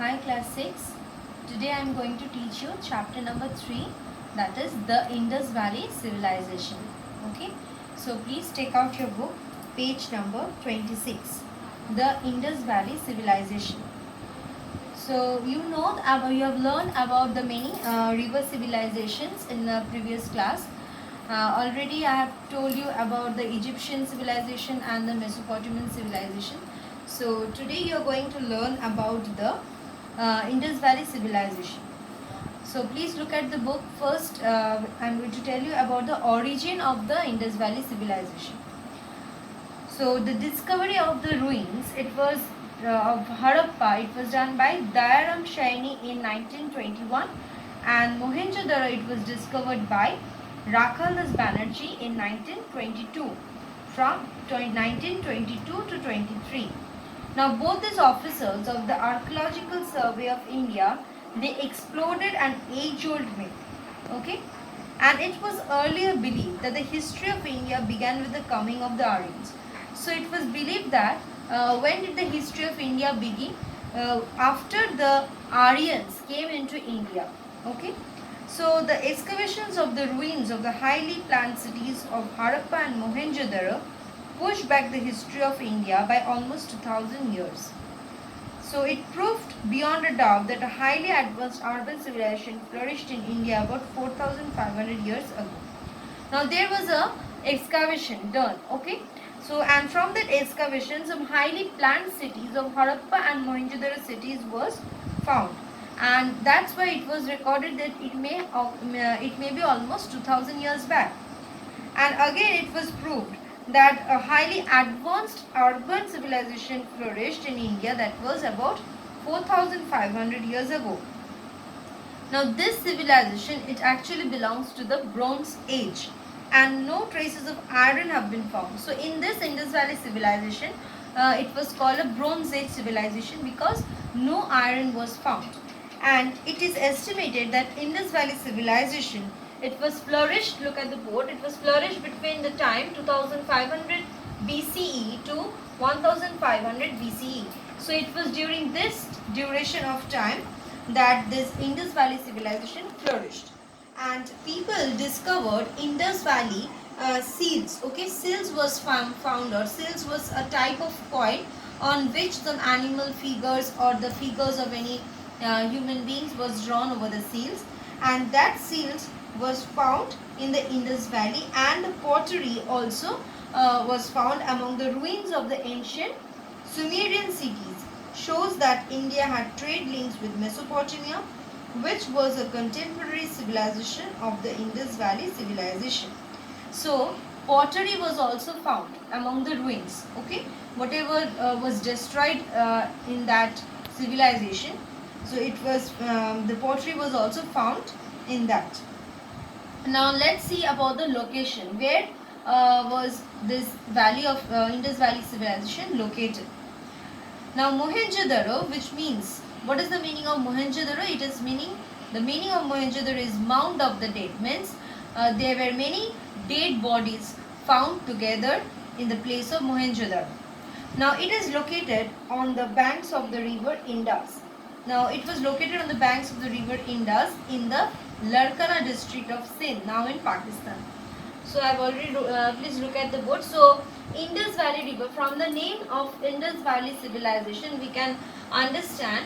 Hi class 6. Today I am going to teach you chapter number 3, that is the Indus Valley Civilization. Okay. So please take out your book, page number 26. The Indus Valley Civilization. So you have learned about the many river civilizations in the previous class. Already I have told you about the Egyptian civilization and the Mesopotamian civilization. So today you are going to learn about the Indus Valley civilization. So please look at the book first. I am going to tell you about the origin of the Indus Valley civilization. So the discovery of the ruins, it was of Harappa, it was done by Dayaram Shaini in 1921, and Mohenjo-daro it was discovered by Rakhaldas Banerjee in 1922, from 1922 to 23. Now both these officers of the Archaeological Survey of India, they exploded an age-old myth. Okay? And it was earlier believed that the history of India began with the coming of the Aryans. So it was believed that when did the history of India begin? After the Aryans came into India. Okay? So the excavations of the ruins of the highly planned cities of Harappa and Mohenjo-daro pushed back the history of India by almost 2000 years. So it proved beyond a doubt that a highly advanced urban civilization flourished in India about 4500 years ago. Now there was a excavation done, okay? So and from that excavation some highly planned cities of Harappa and Mohenjo-daro cities was found. And that's why it was recorded that it may be almost 2000 years back. And again it was proved that a highly advanced urban civilization flourished in India, that was about 4500 years ago. Now this civilization, it actually belongs to the Bronze Age, and no traces of iron have been found. So in this Indus Valley civilization, it was called a Bronze Age civilization because no iron was found. And it is estimated that Indus Valley civilization, it was flourished, look at the board, it was flourished between the time 2500 BCE to 1500 BCE. So it was during this duration of time that this Indus Valley civilization flourished. And people discovered Indus Valley seals. Okay, seals was found, or seals was a type of coin on which some animal figures or the figures of any human beings was drawn over the seals, and that seals was found in the Indus Valley, and the pottery also was found among the ruins of the ancient Sumerian cities. Shows that India had trade links with Mesopotamia, which was a contemporary civilization of the Indus Valley civilization. So pottery was also found among the ruins. Okay, whatever was destroyed in that civilization, so it was the pottery was also found in that. Now let's see about the location. Where was this valley of Indus Valley civilization located? Now Mohenjo-daro, which means, what is the meaning of Mohenjo-daro? It is meaning, the meaning of Mohenjo-daro is mound of the dead. Means there were many dead bodies found together in the place of Mohenjo-daro. Now it is located on the banks of the river Indus. Now it was located on the banks of the river Indus in the Larkana district of Sindh, now in Pakistan. So I have already, please look at the board. So Indus Valley River, from the name of Indus Valley civilization, we can understand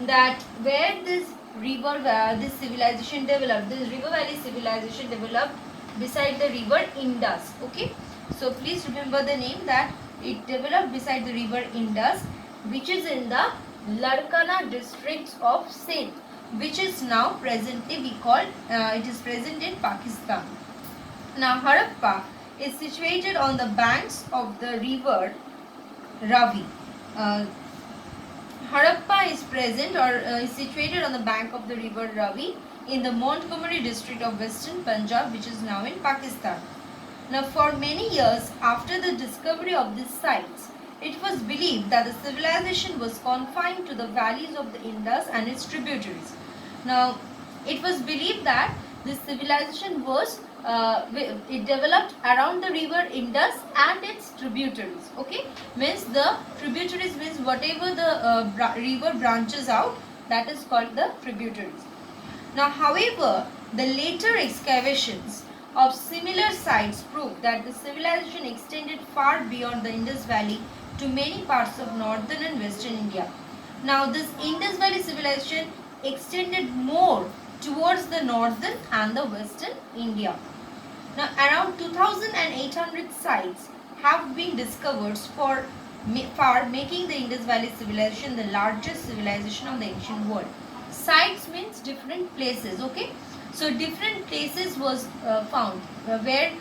that where this river, this civilization developed, this river valley civilization developed beside the river Indus. Okay, so please remember the name, that it developed beside the river Indus, which is in the Larkana district of Sindh, which is now presently we call, it is present in Pakistan. Now Harappa is situated on the banks of the river Ravi. Harappa is present or is situated on the bank of the river Ravi in the Montgomery district of Western Punjab, which is now in Pakistan. Now for many years after the discovery of these sites, it was believed that the civilization was confined to the valleys of the Indus and its tributaries. Now it was believed that this civilization was it developed around the river Indus and its tributaries. Okay, means the tributaries means whatever the river branches out that is called the tributaries. Now, however, the later excavations of similar sites prove that the civilization extended far beyond the Indus Valley to many parts of northern and western India. Now, this Indus Valley civilization extended more towards the northern and the western India. Now, around 2,800 sites have been discovered for making the Indus Valley civilization the largest civilization of the ancient world. Sites means different places, okay? So different places was found where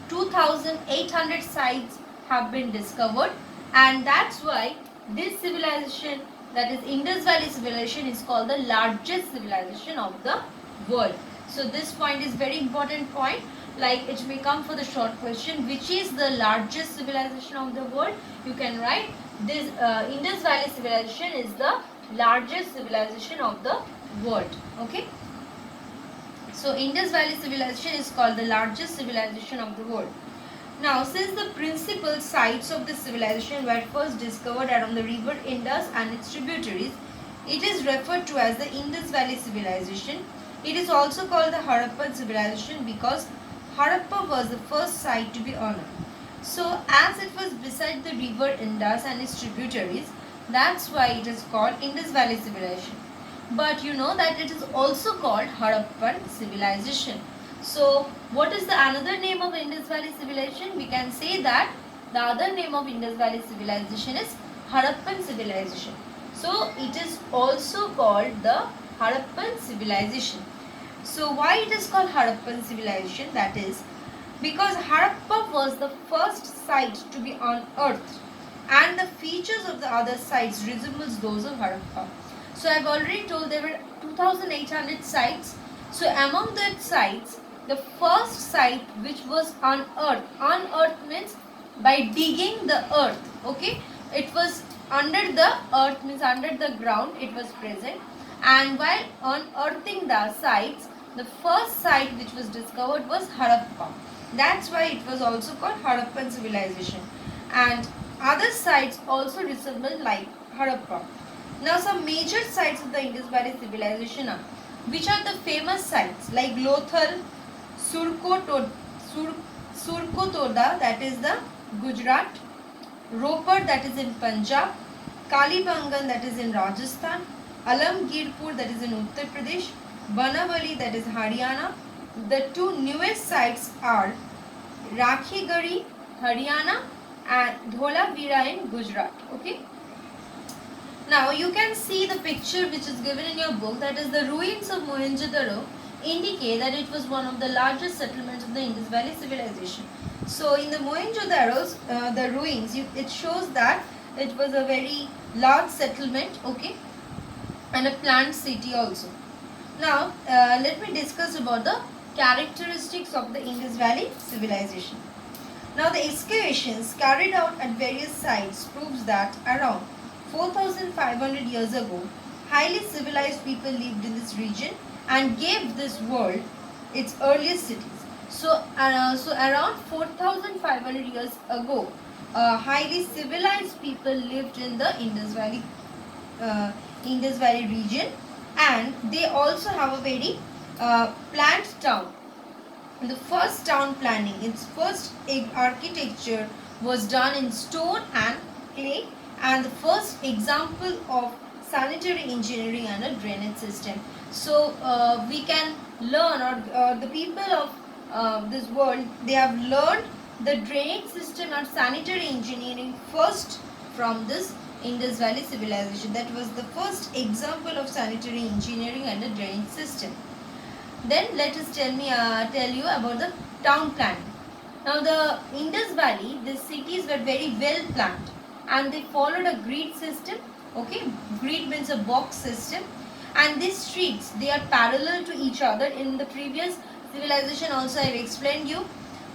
2,800 sites have been discovered, and that's why this civilization, that is Indus Valley civilization, is called the largest civilization of the world. So this point is very important point. Like it may come for the short question, which is the largest civilization of the world? You can write this Indus Valley civilization is the largest civilization of the world. Okay. So Indus Valley civilization is called the largest civilization of the world. Now, since the principal sites of the civilization were first discovered around the river Indus and its tributaries, it is referred to as the Indus Valley civilization. It is also called the Harappan civilization because Harappa was the first site to be honored. So, as it was beside the river Indus and its tributaries, that's why it is called Indus Valley civilization. But you know that it is also called Harappan civilization. So, what is the another name of Indus Valley civilization? We can say that the other name of Indus Valley civilization is Harappan civilization. So, it is also called the Harappan civilization. So, why it is called Harappan civilization? That is because Harappa was the first site to be unearthed, and the features of the other sites resembles those of Harappa. So, I have already told there were 2,800 sites. So, among that sites, the first site which was unearthed means by digging the earth, okay, it was under the earth, means under the ground it was present, and while unearthing the sites, the first site which was discovered was Harappa. That's why it was also called Harappan civilization, and other sites also resemble like Harappa. Now, some major sites of the Indus Valley civilization are, which are the famous sites like Lothal, Surkotoda, that is the Gujarat, Ropar, that is in Punjab, Kalibangan, that is in Rajasthan, Alamgirpur, that is in Uttar Pradesh, Banavali, that is Haryana. The two newest sites are Rakhigari, Haryana, and Dholavira in Gujarat. Okay. Now you can see the picture which is given in your book, that is the ruins of Mohenjo-daro indicate that it was one of the largest settlements of the Indus Valley civilization. So in the Mohenjo-daro's the ruins, it shows that it was a very large settlement, okay, and a planned city also. Now let me discuss about the characteristics of the Indus Valley civilization. Now the excavations carried out at various sites proves that around 4,500 years ago, highly civilized people lived in this region and gave this world its earliest cities. So around 4,500 years ago, highly civilized people lived in the Indus Valley region, and they also have a very planned town. The first town planning, its first architecture was done in stone and clay, and the first example of sanitary engineering and a drainage system. So we can learn, or the people of this world, they have learned the drainage system and sanitary engineering first from this Indus Valley civilization. That was the first example of sanitary engineering and a drainage system. Then let us tell you about the town planning. Now the Indus Valley, the cities were very well planned, and they followed a grid system. Okay, grid means a box system, and these streets, they are parallel to each other. In the previous civilization also I have explained you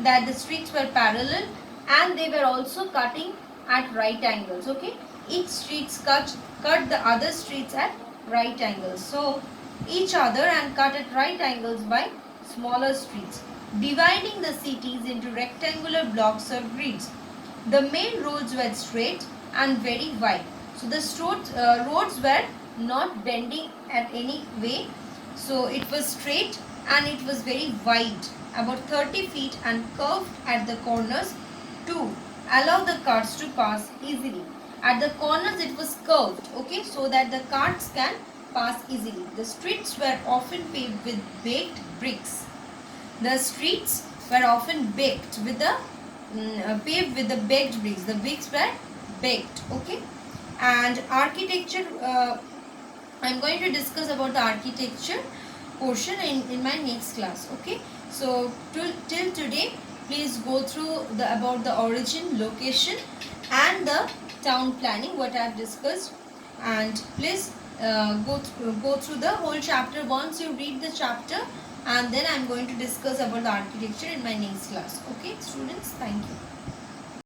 that the streets were parallel and they were also cutting at right angles. Okay, each streets cut the other streets at right angles, so each other, and cut at right angles by smaller streets, dividing the cities into rectangular blocks or grids. The main roads were straight and very wide. So the roads were not bending at any way. So it was straight and it was very wide, about 30 feet, and curved at the corners to allow the carts to pass easily. At the corners it was curved, okay, so that the carts can pass easily. The streets were often paved with baked bricks. The streets were often baked with the paved with the baked bricks. The bricks were baked, okay. And architecture, I'm going to discuss about the architecture portion in my next class, okay. So till today, please go through about the origin, location, and the town planning, what I have discussed, and please go through the whole chapter. Once you read the chapter, and then I'm going to discuss about the architecture in my next class, okay students. Thank you.